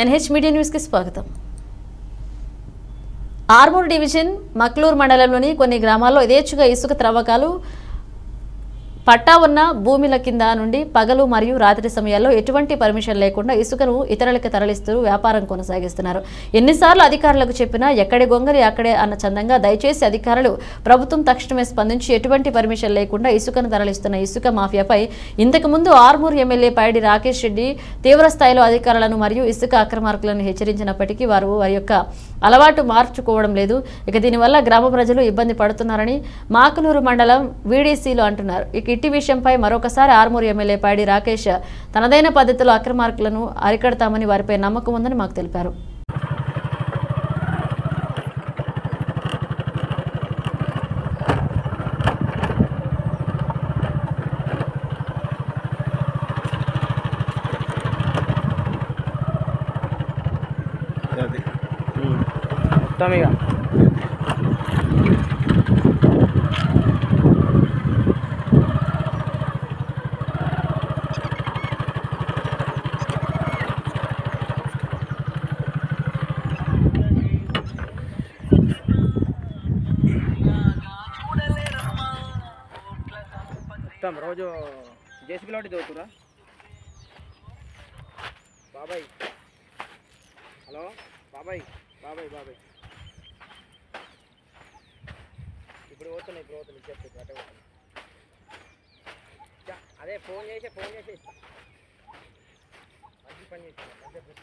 NH media న్యూస్కి స్వాగతం. Armoor division Makloor మండలంలోని కొన్ని గ్రామాల్లో యథేచ్ఛగా ఇసుక త్రవ్వకాలు పట్టా ఉన్న భూమిల కింద నుండి పగలు మరియు రాత్రి సమయాల్లో ఎటువంటి పర్మిషన్ లేకుండా ఇసుకను ఇతరులకు తరలిస్తూ వ్యాపారం కొనసాగిస్తున్నారు. ఎన్నిసార్లు అధికారులకు చెప్పినా ఎక్కడి గొంగలి అక్కడే అన్న చందంగా దయచేసి అధికారులు ప్రభుత్వం తక్షణమే స్పందించి ఎటువంటి పర్మిషన్ లేకుండా ఇసుకను తరలిస్తున్న ఇసుక మాఫియాపై ఇంతకుముందు ఆర్మూర్ ఎమ్మెల్యే పైడి రాకేష్ రెడ్డి తీవ్ర స్థాయిలో అధికారులను మరియు ఇసుక అక్రమార్కులను హెచ్చరించినప్పటికీ వారి యొక్క అలవాటు మార్చుకోవడం లేదు. ఇక దీనివల్ల గ్రామ ప్రజలు ఇబ్బంది పడుతున్నారని మాకనూరు మండలం వీడీసీలు అంటున్నారు. ఇట్టి విషయంపై మరొకసారి ఆర్మూర్ ఎమ్మెల్యే పైడి రాకేష్ తనదైన పద్ధతిలో అక్రమార్కులను అరికడతామని వారిపై నమ్మకం ఉందని మాకు తెలిపారు. రోజు జేసీబీ లోటి దోతురా బాబాయ్. హలో బాబాయ్ బాబాయ్ బాబాయ్ ఇప్పుడు పోతున్నాయి చెప్పి అటే అదే ఫోన్ చేసి మంచి పని చేసి